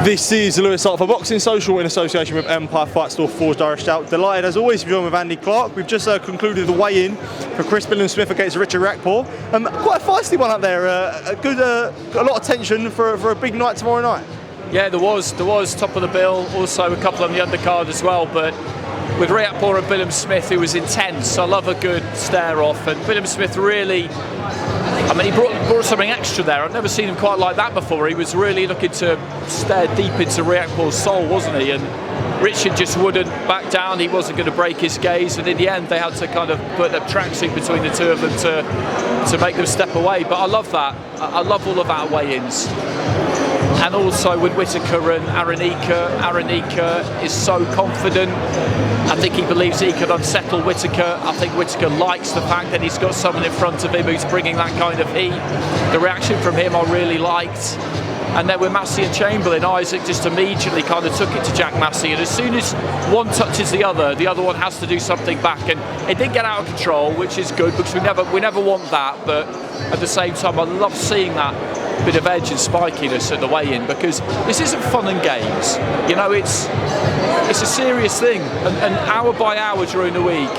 This is Lewis Hart for Boxing Social in association with Empire Fight Store Forged Irish Stout. Delighted as always to be on with Andy Clarke. We've just concluded the weigh-in for Chris Billam Smith against Richard Riakporhe. Quite a feisty one up there. A lot of tension for a big night tomorrow night. Yeah, there was top of the bill. Also a couple on the undercard as well. But with Riakporhe and Billam Smith, it was intense. I love a good stare off, and Billam Smith really. I mean, he brought something extra there. I've never seen him quite like that before. He was really looking to stare deep into Riakporhe's soul, wasn't he? And Richard just wouldn't back down. He wasn't going to break his gaze. And in the end, they had to kind of put a tracksuit between the two of them to make them step away. But I love that. I love all of our weigh-ins. And also with Whittaker and Aranika is so confident. I think he believes he can unsettle Whittaker. I think Whittaker likes the fact that he's got someone in front of him who's bringing that kind of heat. The reaction from him I really liked. And then with Massey and Chamberlain, Isaac just immediately kind of took it to Jack Massey. And as soon as one touches the other one has to do something back. And it did get out of control, which is good because we never want that. But at the same time, I love seeing that bit of edge and spikiness at the weigh-in, because this isn't fun and games. You know, it's a serious thing, and hour by hour during the week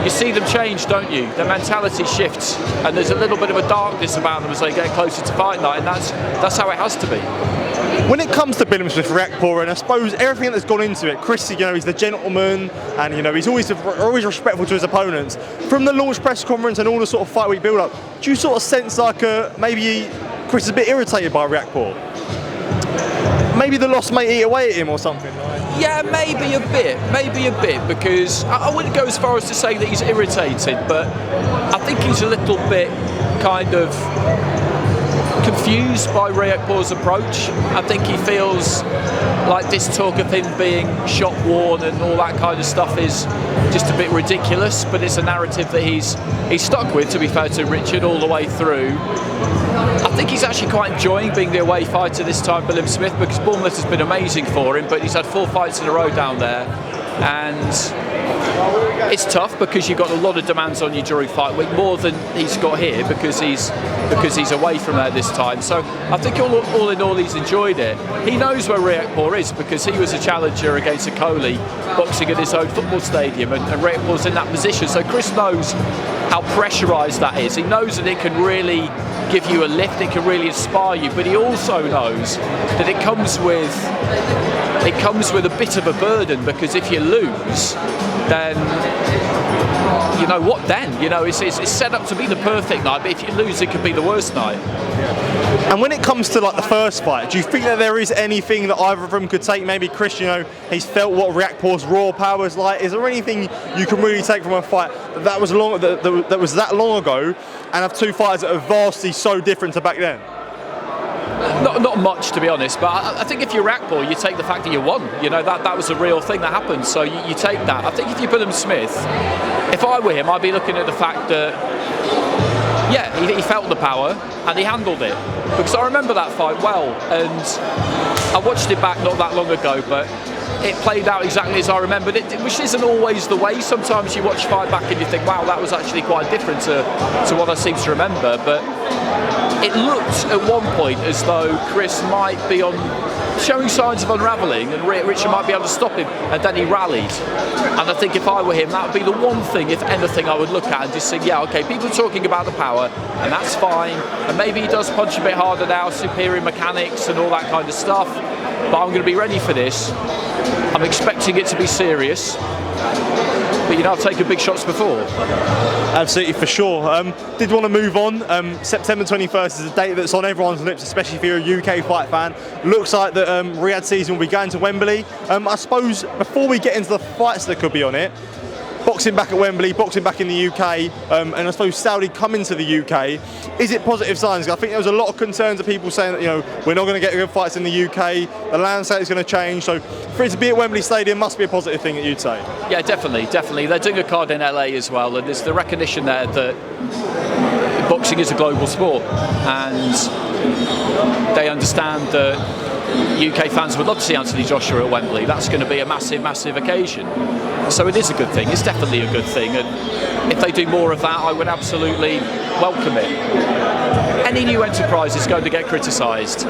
you see them change, don't you? Their mentality shifts, and there's a little bit of a darkness about them as they get closer to fight night, and that's how it has to be. When it comes to Billam Smith, Riakporhe, and I suppose everything that's gone into it, Chris, you know, he's the gentleman, and you know he's always respectful to his opponents. From the launch press conference and all the sort of fight week build-up, do you sort of sense like maybe Chris is a bit irritated by Riakporhe? Maybe the loss may eat away at him or something. Yeah, maybe a bit, because I wouldn't go as far as to say that he's irritated, but I think he's a little bit kind of confused by Riakporhe's approach. I think he feels like this talk of him being shot worn and all that kind of stuff is just a bit ridiculous, but it's a narrative that he's stuck with, to be fair to Richard, all the way through. I think he's actually quite enjoying being the away fighter this time, Billam Smith, because Bournemouth has been amazing for him, but he's had 4 fights in a row down there, and it's tough because you've got a lot of demands on you during fight week, more than he's got here because he's away from there this time. So I think all in all he's enjoyed it. He knows where Riakporhe is because he was a challenger against a Coley boxing at his own football stadium, and Riakporhe's in that position. So Chris knows how pressurised that is. He knows that it can really give you a lift, it can really inspire you, but he also knows that it comes with a bit of a burden, because if you lose, then you know what then? You know, it's set up to be the perfect night, but if you lose, it could be the worst night. And when it comes to like the first fight, do you think that there is anything that either of them could take? Maybe Chris, you know, he's felt what Riakporhe's raw power is like. Is there anything you can really take from a fight that was that long ago, and have two fighters that are vastly so different to back then? Not much, to be honest, but I think if you're Riakporhe, you take the fact that you won. You know, that was a real thing that happened, so you take that. I think if you put him Smith, if I were him, I'd be looking at the fact that, yeah, he felt the power and he handled it. Because I remember that fight well, and I watched it back not that long ago, but it played out exactly as I remembered it, which isn't always the way. Sometimes you watch fight back and you think, wow, that was actually quite different to what I seem to remember. But it looked at one point as though Chris might be showing signs of unravelling, and Richard might be able to stop him, and then he rallied. And I think if I were him, that would be the one thing, if anything, I would look at and just think, yeah, okay, people are talking about the power, and that's fine, and maybe he does punch a bit harder now, superior mechanics and all that kind of stuff, but I'm going to be ready for this. I'm expecting it to be serious, but you know, I've taken big shots before. Absolutely, for sure. Did want to move on. September 21st is a date that's on everyone's lips, especially if you're a UK fight fan. Looks like that Riyadh season will be going to Wembley. I suppose before we get into the fights that could be on it, boxing back at Wembley, boxing back in the UK, and I suppose Saudi coming to the UK, is it positive signs? I think there was a lot of concerns of people saying that, you know, we're not going to get good fights in the UK, the landscape is going to change, so for it to be at Wembley Stadium must be a positive thing that you'd say. Yeah, definitely. They're doing a card in LA as well, and there's the recognition there that boxing is a global sport, and they understand that UK fans would love to see Anthony Joshua at Wembley. That's going to be a massive, massive occasion. So it is a good thing. It's definitely a good thing. And if they do more of that, I would absolutely welcome it. any new enterprise is going to get criticised.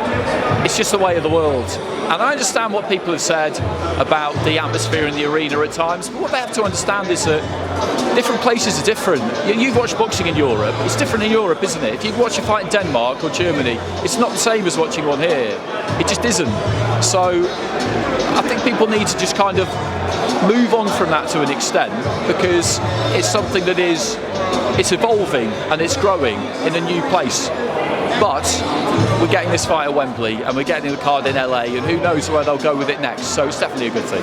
It's just the way of the world. And I understand what people have said about the atmosphere in the arena at times, but what they have to understand is that different places are different. You've watched boxing in Europe, it's different in Europe, isn't it? If you watch a fight in Denmark or Germany, it's not the same as watching one here. It just isn't. So I think people need to just kind of move on from that to an extent, because it's something that it's evolving and it's growing in a new place. But we're getting this fight at Wembley and we're getting the card in LA, and who knows where they'll go with it next, so it's definitely a good thing.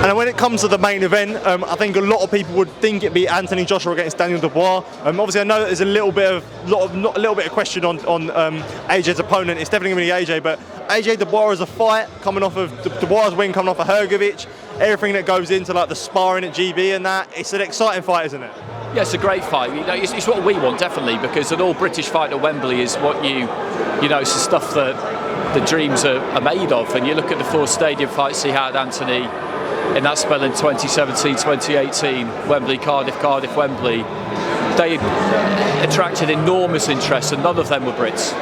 And when it comes to the main event, I think a lot of people would think it'd be Anthony Joshua against Daniel Dubois. Obviously I know that there's a little bit of question on AJ's opponent. It's definitely going to be AJ, but AJ Dubois is a fight coming off of Dubois' win, coming off of Hrgovic, everything that goes into like the sparring at GB and that. It's an exciting fight, isn't it? Yeah, it's a great fight. It's what we want, definitely, because an all-British fight at Wembley is what it's the stuff that the dreams are made of. And you look at the 4 stadium fights he had, Anthony, in that spell in 2017, 2018, Wembley, Cardiff, Wembley. They attracted enormous interest, and none of them were Brits.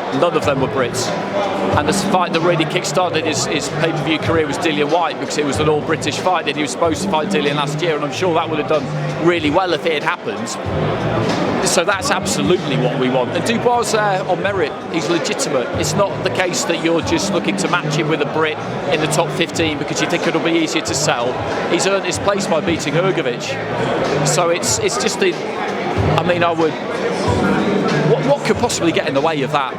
And the fight that really kick-started his pay-per-view career was Dillian Whyte, because it was an all-British fight, and he was supposed to fight Dillian last year, and I'm sure that would have done really well if it had happened. So that's absolutely what we want. And Dubois there on merit, he's legitimate. It's not the case that you're just looking to match him with a Brit in the top 15 because you think it'll be easier to sell. He's earned his place by beating Hrgovic. So it's just what could possibly get in the way of that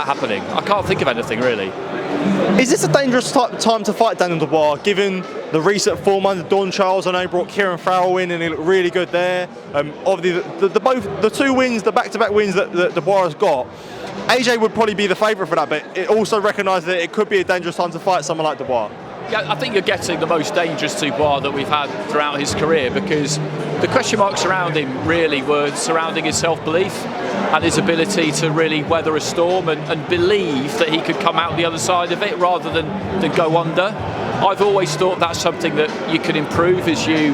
happening? I can't think of anything really. Is this a dangerous time to fight Daniel Dubois, given the recent form under Don Charles? I know he brought Kieran Farrell in and he looked really good there. Obviously, the 2 wins, the back-to-back wins that Dubois has got, AJ would probably be the favourite for that, but it also recognises that it could be a dangerous time to fight someone like Dubois. Yeah, I think you're getting the most dangerous Dubois that we've had throughout his career, because the question marks around him really were surrounding his self-belief and his ability to really weather a storm and believe that he could come out the other side of it rather than go under. I've always thought that's something that you can improve as you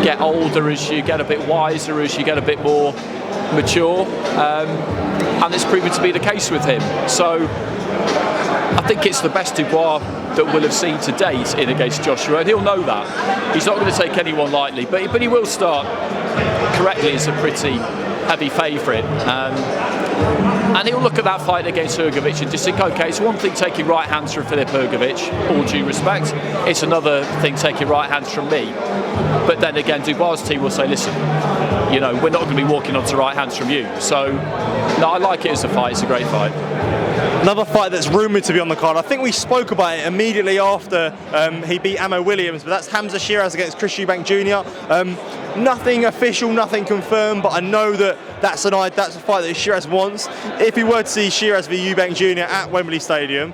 get older, as you get a bit wiser, as you get a bit more mature, and it's proven to be the case with him. So I think it's the best Dubois that we'll have seen to date in against Joshua, and he'll know that. He's not going to take anyone lightly, but he will start correctly as a pretty heavy favourite. And he'll look at that fight against Hrgovic and just think, okay, it's one thing taking right hands from Filip Hrgovic, all due respect. It's another thing taking right hands from me. But then again, Dubois' team will say, listen, we're not going to be walking onto right hands from you. So, no, I like it as a fight. It's a great fight. Another fight that's rumoured to be on the card. I think we spoke about it immediately after he beat Amo Williams, but that's Hamzah Sheeraz against Chris Eubank Jr. Nothing official, nothing confirmed, but I know that's a fight that Sheeraz wants. If he were to see Sheeraz v Eubank Jr. at Wembley Stadium,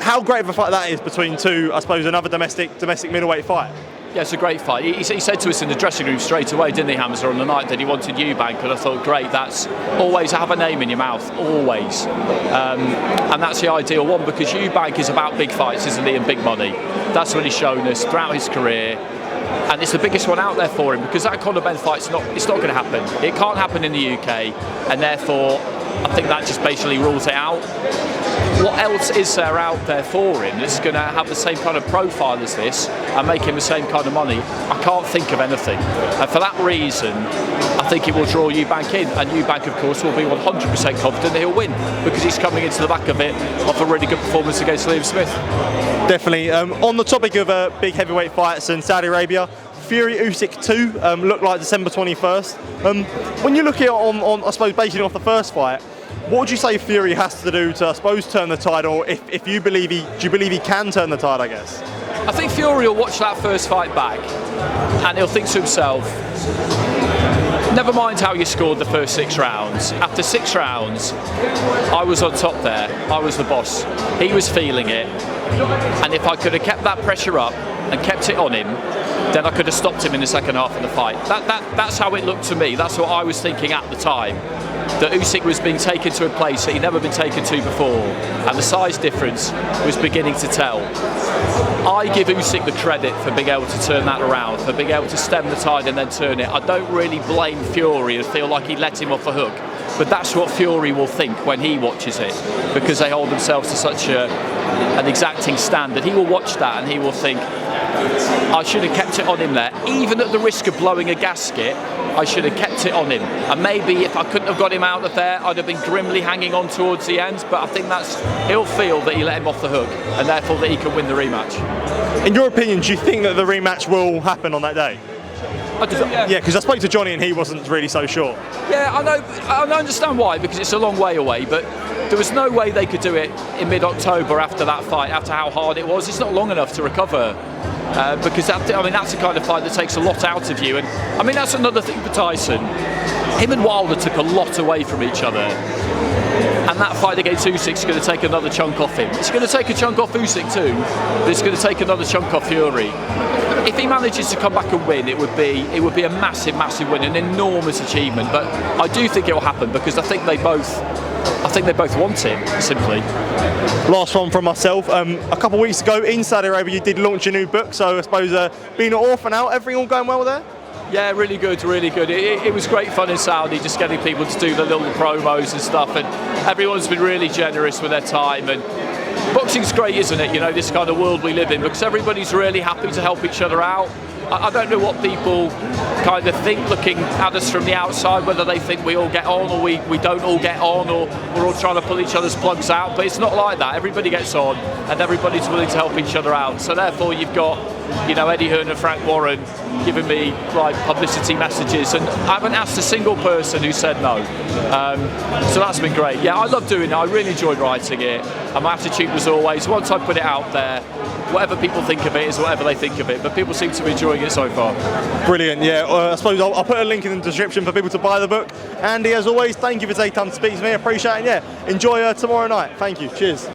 how great of a fight that is between two, I suppose, another domestic middleweight fight. Yeah, it's a great fight. He said to us in the dressing room straight away, didn't he, Hamzah, on the night that he wanted Eubank, and I thought, great, that's always have a name in your mouth, always. And that's the ideal one, because Eubank is about big fights, isn't he, and big money. That's what he's shown us throughout his career. And it's the biggest one out there for him, because that Conor Benn fight's not going to happen. It can't happen in the UK, and therefore I think that just basically rules it out. What else is there out there for him that's going to have the same kind of profile as this and make him the same kind of money? I can't think of anything. And for that reason, I think it will draw Eubank in. And Eubank, of course, will be 100% confident that he'll win, because he's coming into the back of it off a really good performance against Liam Smith. Definitely. On the topic of big heavyweight fights in Saudi Arabia, Fury Usyk 2 looked like December 21st. When you look at it on, I suppose, basing off the first fight, what would you say Fury has to do to, I suppose, turn the tide, or if you believe do you believe he can turn the tide, I guess? I think Fury will watch that first fight back and he'll think to himself, never mind how you scored the first 6 rounds. After 6 rounds, I was on top there. I was the boss. He was feeling it. And if I could have kept that pressure up and kept it on him, then I could have stopped him in the second half of the fight. That's how it looked to me. That's what I was thinking at the time. That Usyk was being taken to a place that he'd never been taken to before, and the size difference was beginning to tell. I give Usyk the credit for being able to turn that around, for being able to stem the tide and then turn it. I don't really blame Fury and feel like he let him off a hook. but that's what Fury will think when he watches it, because they hold themselves to such an exacting standard. He will watch that and he will think, I should have kept it on him there, even at the risk of blowing a gasket. I should have kept it on him, and maybe if I couldn't have got him out of there, I'd have been grimly hanging on towards the end. But I think he'll feel that he let him off the hook, and therefore that he can win the rematch. In your opinion, do you think that the rematch will happen on that day? I do, yeah. Yeah, because I spoke to Johnny and he wasn't really so sure. Yeah, I know. I understand why, because it's a long way away, but there was no way they could do it in mid-October after that fight, after how hard it was. It's not long enough to recover. Because that's the kind of fight that takes a lot out of you, and I mean that's another thing for Tyson. Him and Wilder took a lot away from each other, and that fight against Usyk is going to take another chunk off him. It's going to take a chunk off Usyk too, but it's going to take another chunk off Fury. If he manages to come back and win, it would be a massive, massive win, an enormous achievement. But I do think it will happen because I think they both want it, simply. Last one from myself. A couple of weeks ago in Saudi Arabia, you did launch a new book, so I suppose being an orphan out, everything all going well there? Yeah, really good, really good. It was great fun in Saudi, just getting people to do the little promos and stuff, and everyone's been really generous with their time. And boxing's great, isn't it? You know, this kind of world we live in, because everybody's really happy to help each other out. I don't know what people kind of think looking at us from the outside, whether they think we all get on or we don't all get on, or we're all trying to pull each other's plugs out, but it's not like that. Everybody gets on and everybody's willing to help each other out. So therefore you've got, you know, Eddie Hearn and Frank Warren giving me like publicity messages, and I haven't asked a single person who said no. So that's been great. Yeah, I love doing it. I really enjoyed writing it, and my attitude was always, once I put it out there, whatever people think of it is whatever they think of it, but people seem to be enjoying it so far. Brilliant, yeah. I suppose I'll put a link in the description for people to buy the book. Andy, as always, thank you for taking time to speak to me. I appreciate it. Yeah, enjoy tomorrow night. Thank you. Cheers.